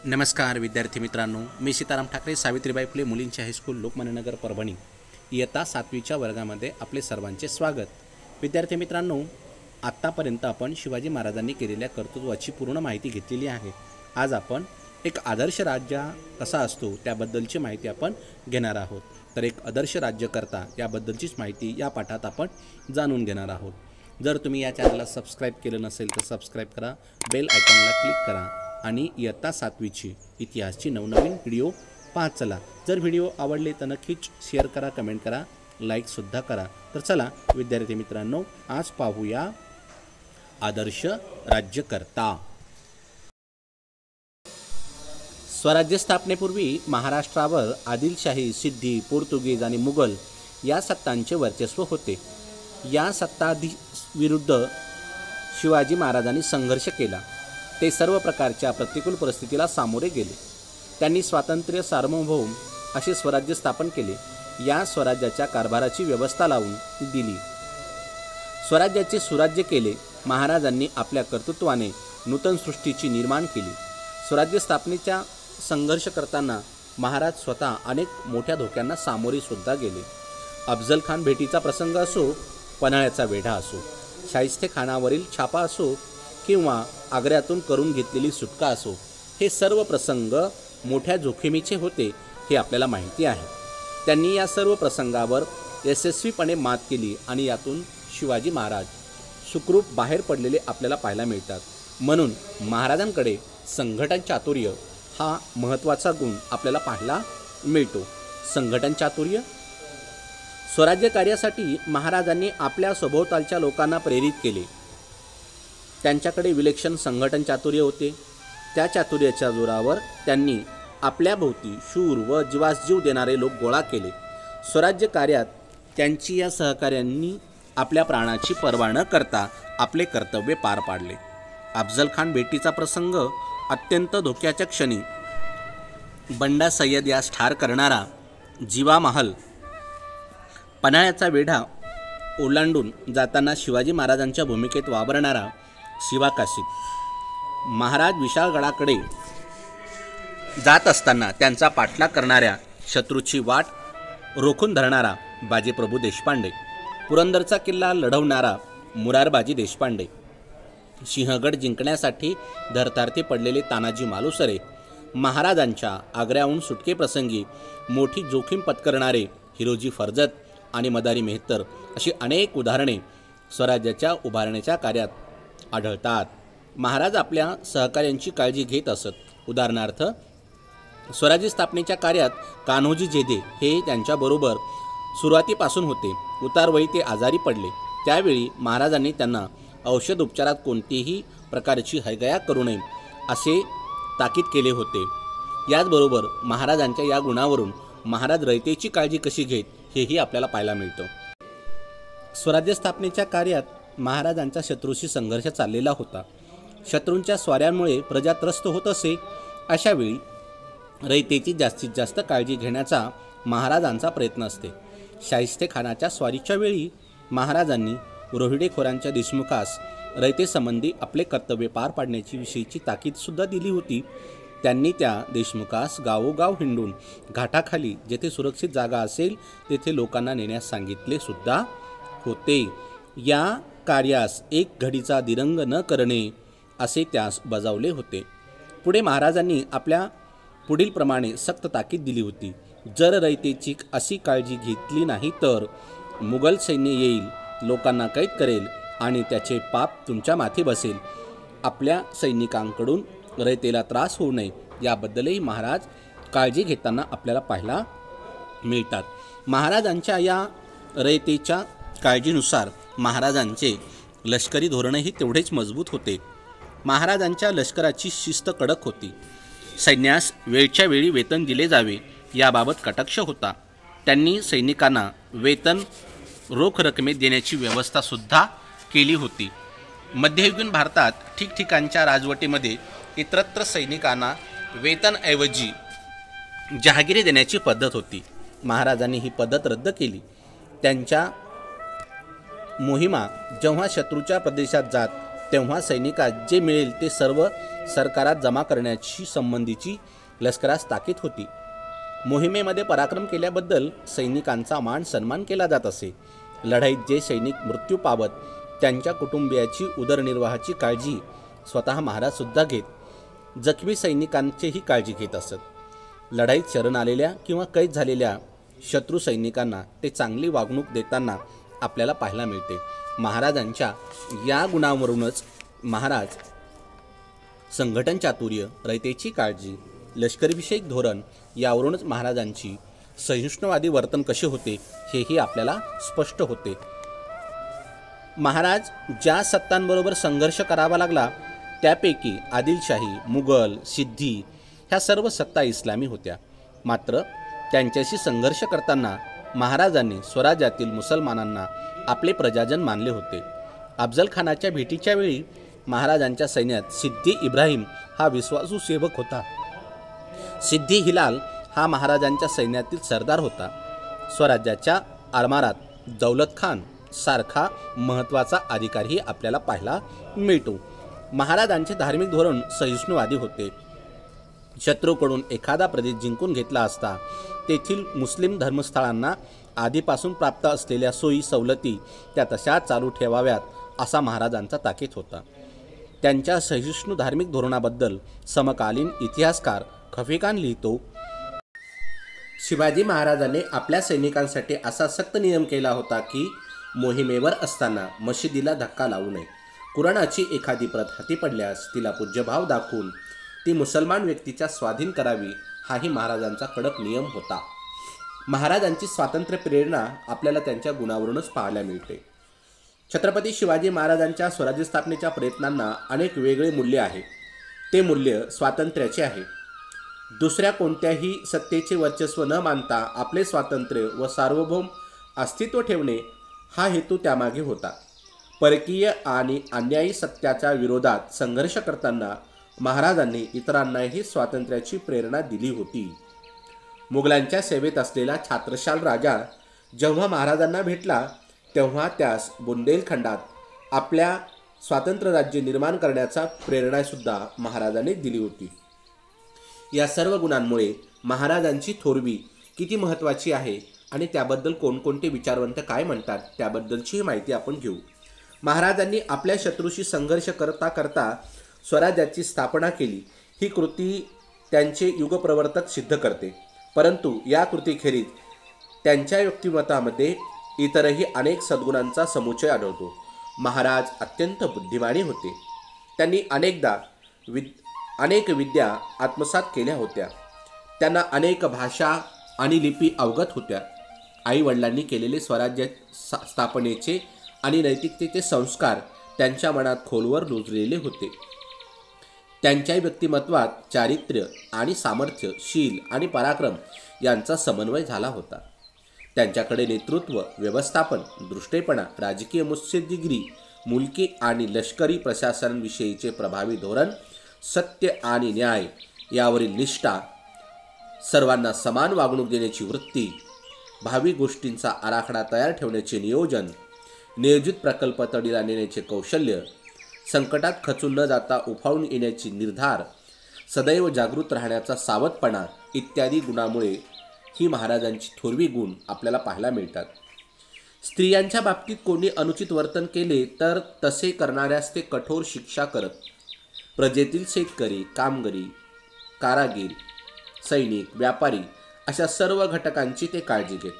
नमस्कार विद्यार्थी मित्रांनो, मी सीताराम ठाकरे, सावित्रीबाई फुले मुलींची हायस्कूल, लोकमान्यनगर, परभणी इयत्ता 7वीच्या वर्गामध्ये आपले सर्वांचे स्वागत। विद्यार्थी मित्रांनो, आत्तापर्यंत आपण शिवाजी महाराजांनी केलेल्या कर्तृत्वाची पूर्ण माहिती घेतलेली आहे। आज आपण एक आदर्श राज्य कसा असतो त्याबद्दलची माहिती आपण घेणार आहोत। तर एक आदर्श राज्यकर्ता याबद्दलचीच माहिती या पाठात आपण जाणून घेणार आहोत। जर तुम्ही या चॅनलला सबस्क्राईब केलं नसेल तर सबस्क्राईब करा, बेल आयकॉनला क्लिक करा आणि इयत्ता 7वीची इतिहासची नवनवीन व्हिडिओ पाहत चला। जर व्हिडिओ आवडले तर नक्कीच शेअर करा, कमेंट करा, लाईकसुद्धा करा। तर चला विद्यार्थी मित्रांनो, आज पाहूया आदर्श राज्यकर्ता। स्वराज्य स्थापनेपूर्वी महाराष्ट्रावर आदिलशाही, सिद्धी, पोर्तुगीज आणि मुघल या सत्तांचे वर्चस्व होते। या सत्ताधी विरुद्ध शिवाजी महाराजांनी संघर्ष केला। ते सर्व प्रकारच्या प्रतिकूल परिस्थितीला सामोरे गेले। त्यांनी स्वातंत्र्य, सार्वभौम असे स्वराज्य स्थापन केले। या स्वराज्याच्या कारभाराची व्यवस्था लावून दिली। स्वराज्याचे सुराज्य केले। महाराजांनी आपल्या कर्तृत्वाने नूतन सृष्टीची निर्माण केली। स्वराज्य स्थापनेचा संघर्ष करताना महाराज स्वतः अनेक मोठ्या धोक्यांना सामोरे सुद्धा गेले। अफजल खान भेटीचा प्रसंग असो, पन्हाळ्याचा वेढा असो, शाहिस्ते खानावरील छापा असो किंवा आग्र्यातून करून घेतलेली सुटका असो, हे सर्व प्रसंग मोठ्या जोखमीचे होते हे आपल्याला माहिती आहे। त्यांनी या सर्व प्रसंगावर यशस्वीपणे मात केली आणि यातून शिवाजी महाराज सुखरूप बाहेर पडलेले आपल्याला पाहायला मिळतात। म्हणून महाराजांकडे संघटन चातुर्य हा महत्त्वाचा गुण आपल्याला पाहायला मिळतो। संघटन चातुर्य। स्वराज्य कार्यासाठी महाराजांनी आपल्या सभोवतालच्या लोकांना प्रेरित केले। त्यांच्याकडे विलक्षण संघटन चातुर्य होते। त्या चातुर्याच्या जोरावर त्यांनी आपल्या भोवती शूर व जीवास जीव देणारे लोक गोळा केले। स्वराज्य कार्यात त्यांची या सहकार्यांनी आपल्या प्राणाची पर्वा न करता आपले कर्तव्य पार पाडले। अफजल खान भेटीचा प्रसंग अत्यंत धोक्याच्या क्षणी बंडा सय्यद यास ठार करणारा जिवा महल, पन्हाळ्याचा वेढा ओलांडून जाताना शिवाजी महाराजांच्या भूमिकेत वावरणारा शिवा काशीद, महाराज विशाळगडाकडे जात असताना त्यांचा पाठलाग करणाऱ्या शत्रूची वाट रोखून धरणारा बाजीप्रभू देशपांडे, पुरंदरचा किल्ला लढवणारा मुरारबाजी देशपांडे, सिंहगड जिंकण्यासाठी धरतारते पडलेले तानाजी मालुसरे, महाराजांच्या आग्र्याहून सुटकेप्रसंगी मोठी जोखीम पत्करणारे हिरोजी फर्जत आणि मदारी मेहतर अशी अनेक उदाहरणे स्वराज्याच्या उभारण्याच्या कार्यात आढळतात। महाराज आपल्या सहकार्यांची काळजी घेत असत। उदाहरणार्थ, स्वराज्य स्थापनेच्या कार्यात कान्होजी जेधे हे त्यांच्याबरोबर सुरुवातीपासून होते। उतारवयी ते आजारी पडले। त्यावेळी महाराजांनी त्यांना औषध उपचारात कोणतीही प्रकारची हयगया करू नये असे ताकीद केले होते। याचबरोबर महाराजांच्या या गुणावरून महाराज रयतेची काळजी कशी घेत हेही आपल्याला पाहायला मिळतं। स्वराज्य स्थापनेच्या कार्यात महाराजांचा शत्रूशी संघर्ष चाललेला होता। शत्रूंच्या स्वाऱ्यांमुळे प्रजा त्रस्त होत असे। अशावेळी रयतेची जास्तीत जास्त काळजी घेण्याचा महाराजांचा प्रयत्न असते। शाहिस्ते खानाच्या स्वारीच्या वेळी महाराजांनी रोहिडेखोरांच्या देशमुखास रयतेसंबंधी आपले कर्तव्य पार पाडण्याची विषयीची ताकीदसुद्धा दिली होती। त्यांनी त्या देशमुखास गावोगाव हिंडून घाटाखाली जेथे सुरक्षित जागा असेल तेथे लोकांना नेण्यास सांगितले सुद्धा होते। या कार्यास एक घडीचा दिरंग न करणे असे त्यास बजावले होते। पुढे महाराजांनी आपल्या पुढीलप्रमाणे सक्त ताकीद दिली होती। जर रयतेची अशी काळजी घेतली नाही तर मुघल सैन्य येईल, लोकांना कैद करेल आणि त्याचे पाप तुमच्या माथी बसेल। आपल्या सैनिकांकडून रयतेला त्रास होऊ नये याबद्दलही महाराज काळजी घेताना आपल्याला पाहायला मिळतात। महाराजांच्या या रयतेच्या काळजीनुसार महाराजांचे लष्करी धोरणही तेवढेच मजबूत होते। महाराजांच्या लष्कराची शिस्त कडक होती। सैन्यास वेळच्या वेळी वेतन दिले जावे याबाबत कटाक्ष होता। त्यांनी सैनिकांना वेतन रोख रकमेत देण्याची व्यवस्थासुद्धा केली होती। मध्ययुगीन भारतात ठिकठिकाणच्या राजवटीमध्ये इतरत्र सैनिकांना वेतनऐवजी जहागिरी देण्याची पद्धत होती। महाराजांनी ही पद्धत रद्द केली। त्यांच्या मोहिमा जेव्हा शत्रूच्या प्रदेशात जात तेव्हा सैनिकास जे मिळेल ते सर्व सरकारात जमा करण्याची संबंधीची लष्करास ताकीद होती. मोहिमेमध्ये पराक्रम केल्याबद्दल सैनिकांचा मान सन्मान केला जात असे. लढाईत जे सैनिक मृत्यू पावत त्यांच्या कुटुंबियाची उदरनिर्वाहाची काळजी स्वतः महाराजसुद्धा घेत. जखमी सैनिकांचीही काळजी घेत असत. लढाईत शरण आलेल्या किंवा कैद झालेल्या शत्रू सैनिकांना ते चांगली वागणूक देताना आपल्याला पाहायला मिळते. महाराजांच्या या गुणांवरूनच महाराज संघटन चातुर्य, रयतेची काळजी, लष्करीविषयक धोरण यावरूनच महाराजांची सहिष्णुवादी वर्तन कसे होते हेही आपल्याला स्पष्ट होते. महाराज ज्या सत्तांबरोबर संघर्ष करावा लागला त्यापैकी आदिलशाही, मुघल, सिद्धी ह्या सर्व सत्ता इस्लामी होत्या. मात्र त्यांच्याशी संघर्ष करताना महाराजांनी स्वराज्यातील मुसलमानांना आपले प्रजाजन मानले होते. अफजल खानाच्या भेटीच्या वेळी महाराजांच्या सैन्यात सिद्दी इब्राहिम हा विश्वासू सेवक होता. सिद्दी हिलाल हा महाराजांच्या सैन्यातील सरदार होता. स्वराज्याच्या आरमारात दौलत खान सारखा महत्त्वाचा अधिकारही आपल्याला पाहायला मिळतो. महाराजांचे धार्मिक धोरण सहिष्णुवादी होते. शत्रूकडून एखादा प्रदेश जिंकून घेतला असता तेथील मुस्लिम धर्मस्थळांना आधीपासून प्राप्त असलेल्या सोयी सवलती त्या तशा चालू ठेवाव्यात असा महाराजांचा ताकीद होता. त्यांच्या सहिष्णू धार्मिक धोरणाबद्दल समकालीन इतिहासकार खफेखान लिहितो, शिवाजी महाराजांनी आपल्या सैनिकांसाठी असा सक्त नियम केला होता की मोहिमेवर असताना मशिदीला धक्का लावू नये. कुराणाची एखादी प्रत हाती पडल्यास तिला पूज्यभाव दाखवून ती मुसलमान व्यक्तीच्या स्वाधीन करावी हाही महाराजांचा कडक नियम होता. महाराजांची स्वातंत्र्य प्रेरणा आपल्याला त्यांच्या गुणावरूनच पाहायला मिळते. छत्रपती शिवाजी महाराजांच्या स्वराज्य स्थापनेच्या प्रयत्नांना अनेक वेगळे मूल्य आहे. ते मूल्य स्वातंत्र्याचे आहे. दुसऱ्या कोणत्याही सत्तेचे वर्चस्व न मानता आपले स्वातंत्र्य व सार्वभौम अस्तित्व ठेवणे हा हेतू त्यामागे होता. परकीय आणि अन्यायी सत्याच्या विरोधात संघर्ष करताना महाराजांनी इतरांनाही स्वातंत्र्याची प्रेरणा दिली होती. मुघलांच्या सेवेत असलेला छत्रसाल राजा जेव्हा महाराजांना भेटला तेव्हा त्यास बुंदेलखंडात आपल्या स्वातंत्र्य राज्य निर्माण करण्याचा प्रेरणासुद्धा महाराजांनी दिली होती. या सर्व गुणांमुळे महाराजांची थोरवी किती महत्त्वाची आहे आणि त्याबद्दल कोणकोणते विचारवंत काय म्हणतात त्याबद्दलची माहिती आपण घेऊ. महाराजांनी आपल्या शत्रूशी संघर्ष करता करता स्वराज्याची स्थापना केली ही कृती त्यांचे युगप्रवर्तक सिद्ध करते. परंतु या कृतीखेरीज त्यांच्या व्यक्तिमत्वामध्ये इतरही अनेक सद्गुणांचा समुच्चय आढळतो. महाराज अत्यंत बुद्धिमानी होते. त्यांनी अनेक विद्या आत्मसात केल्या होत्या. त्यांना अनेक भाषा आणि लिपी अवगत होत्या. आईवडिलांनी केलेले स्वराज्य स्थापनेचे आणि नैतिकतेचे संस्कार त्यांच्या मनात खोलवर रुजलेले होते. त्यांच्या व्यक्तिमत्वात चारित्र्य आणि सामर्थ्य, शील आणि पराक्रम यांचा समन्वय झाला होता. त्यांच्याकडे नेतृत्व, व्यवस्थापन, दृष्टेपणा, राजकीय मुत्सद्देगिरी, मुलकी आणि लष्करी प्रशासनाविषयीचे प्रभावी धोरण, सत्य आणि न्याय यावरील निष्ठा, सर्वांना समान वागणूक देण्याची वृत्ती, भावी गोष्टींचा आराखडा तयार ठेवण्याचे नियोजन, नियोजित प्रकल्प तडीला नेण्याचे कौशल्य, संकटात खचून न जाता उफाळून येण्याची निर्धार, सदैव जागृत राहण्याचा सावधपणा इत्यादी गुणामुळे ही महाराजांची थोरवी गुण आपल्याला पाहायला मिळतात. स्त्रियांच्या बाबतीत कोणी अनुचित वर्तन केले तर तसे करणाऱ्यास ते कठोर शिक्षा करत. प्रजेतील शेतकरी, कामगारी, कारागीर, सैनिक, व्यापारी अशा सर्व घटकांची ते काळजी घेत.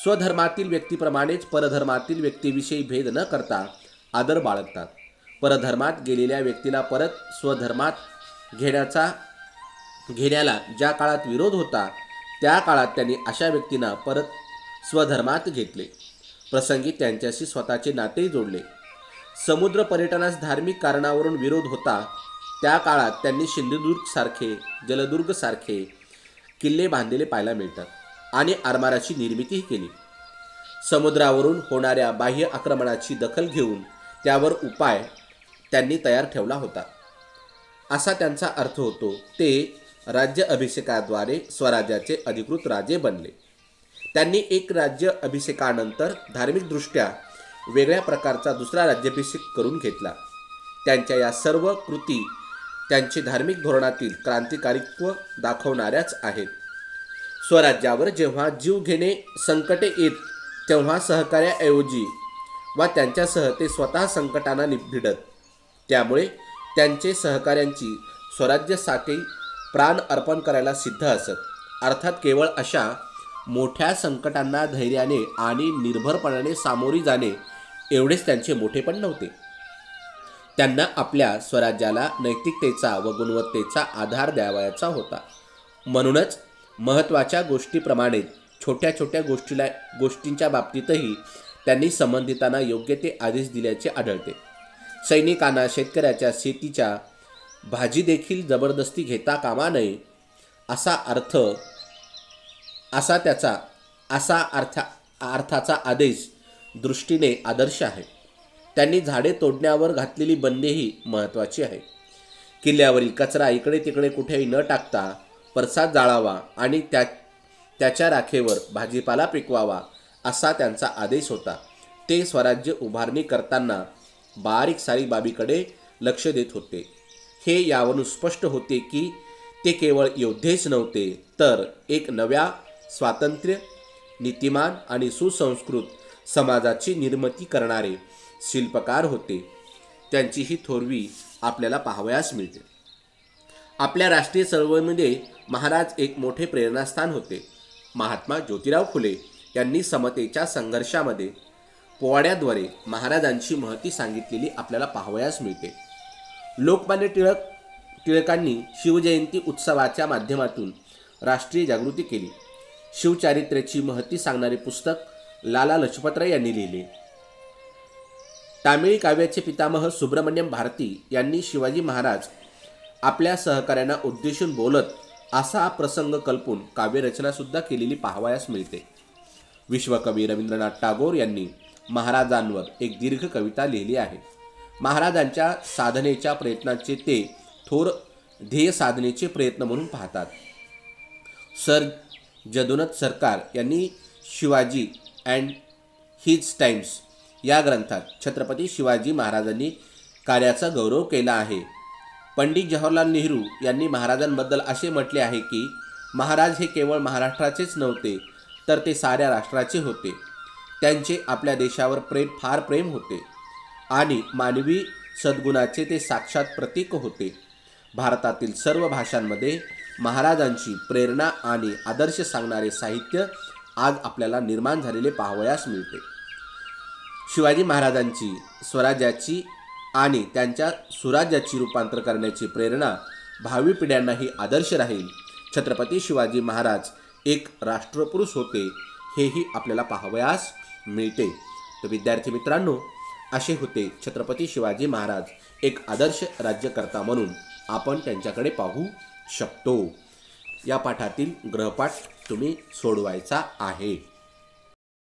स्वधर्मातील व्यक्तीप्रमाणेच परधर्मातील व्यक्तीविषयी भेद न करता आदर बाळगतात. परधर्मात गेलेल्या व्यक्तीला परत स्वधर्मात घेण्याला ज्या काळात विरोध होता त्या काळात त्यांनी अशा व्यक्तींना परत स्वधर्मात घेतले. प्रसंगी त्यांच्याशी स्वतःचे नातेही जोडले. समुद्र पर्यटनास धार्मिक कारणावरून विरोध होता त्या काळात त्यांनी सिंधुदुर्गसारखे, जलदुर्गसारखे किल्ले बांधलेले पाहायला मिळतात आणि आरमाराची निर्मितीही केली. समुद्रावरून होणाऱ्या बाह्य आक्रमणाची दखल घेऊन त्यावर उपाय त्यांनी तयार ठेवला होता असा त्यांचा अर्थ होतो. ते राज्य अभिषेकाद्वारे स्वराज्याचे अधिकृत राजे बनले. त्यांनी एक राज्य अभिषेकानंतर धार्मिकदृष्ट्या वेगळ्या प्रकारचा दुसरा राज्याभिषेक करून घेतला. त्यांच्या या सर्व कृती त्यांचे धार्मिक धोरणातील क्रांतिकारित्व दाखवणाऱ्याच आहेत. स्वराज्यावर जेव्हा जीव घेणे संकटे येत तेव्हा सहकार्याऐवजी वा त्यांच्यासह ते स्वतः संकटांना भिडत. त्यामुळे त्यांचे सहकाऱ्यांची स्वराज्यासाठी प्राण अर्पण करायला सिद्ध असत. अर्थात केवळ अशा मोठ्या संकटांना धैर्याने आणि निर्भरपणाने सामोरी जाणे एवढेच त्यांचे मोठेपण नव्हते. त्यांना आपल्या स्वराज्याला नैतिकतेचा व गुणवत्तेचा आधार द्यावयाचा होता. म्हणूनच महत्त्वाच्या गोष्टीप्रमाणे छोट्या छोट्या गोष्टींच्या बाबतीतही त्यांनी संबंधितांना योग्य ते आदेश दिल्याचे आढळते. सैनिकांना शेतकऱ्याच्या शेतीच्या भाजी देखील जबरदस्ती घेता कामा नये अर्थाचा आदेश दृष्टीने आदर्श आहे. त्यांनी झाडे तोडण्यावर घातलेली बंदीही महत्त्वाची आहे. किल्ल्यावरील कचरा इकडे तिकडे कुठेही न टाकता परसात जाळावा आणि त्याच्या राखेवर भाजीपाला पिकवावा असा त्यांचा आदेश होता. ते स्वराज्य उभारणी करताना बारीक सारीक बाबीकडे लक्ष देत होते. हे यावरून स्पष्ट होते की ते केवळ योद्धेच नव्हते तर एक नव्या स्वातंत्र्य, नीतिमान आणि सुसंस्कृत समाजाची निर्मिती करणारे शिल्पकार होते. त्यांची ही थोरवी आपल्याला पाहावयास मिळते. आपल्या राष्ट्रीय चळवळीमध्ये महाराज एक मोठे प्रेरणास्थान होते. महात्मा ज्योतिराव फुले यांनी समतेच्या संघर्षामध्ये पोवाड्याद्वारे महाराजांची महती सांगितलेली आपल्याला पाहावयास मिळते. लोकमान्य टिळकांनी शिवजयंती उत्सवाच्या माध्यमातून राष्ट्रीय जागृती केली. शिवचारित्र्याची महती सांगणारे पुस्तक लाला लजपतराय यांनी लिहिले. तामिळी काव्याचे पितामह सुब्रमण्यम भारती यांनी शिवाजी महाराज आपल्या सहकाऱ्यांना उद्देशून बोलत असा प्रसंग कल्पून काव्यरचनासुद्धा केलेली पाहावयास मिळते. विश्वकवी रवींद्रनाथ टागोर यांनी महाराजांवर एक दीर्घ कविता लिहिली आहे. महाराजांच्या साधनेच्या प्रयत्नाचे ते थोर ध्येय साधनेचे प्रयत्न म्हणून पाहतात. सर जदुनाथ सरकार यांनी शिवाजी अँड हिज टाइम्स या ग्रंथात छत्रपती शिवाजी महाराजांनी कार्याचा गौरव केला आहे. पंडित जवाहरलाल नेहरू यांनी महाराजांबद्दल असे म्हटले आहे की महाराज हे केवळ महाराष्ट्राचेच नव्हते तर ते साऱ्या राष्ट्राचे होते. त्यांचे आपल्या देशावर फार प्रेम होते आणि मानवी सद्गुणाचे ते साक्षात प्रतीक होते. भारतातील सर्व भाषांमध्ये महाराजांची प्रेरणा आणि आदर्श सांगणारे साहित्य आज आपल्याला निर्माण झालेले पाहावयास मिळते. शिवाजी महाराजांची स्वराज्याची आणि त्यांच्या सुराज्याची रूपांतर करण्याची प्रेरणा भावी पिढ्यांनाही आदर्श राहील. छत्रपती शिवाजी महाराज एक राष्ट्रपुरुष होते हेही आपल्याला पाहावयास मिळते. तर विद्यार्थी मित्रांनो, असे होते छत्रपती शिवाजी महाराज एक आदर्श राज्यकर्ता म्हणून आपण त्यांच्याकडे पाहू शकतो. या पाठातील गृहपाठ तुम्ही सोडवायचा आहे.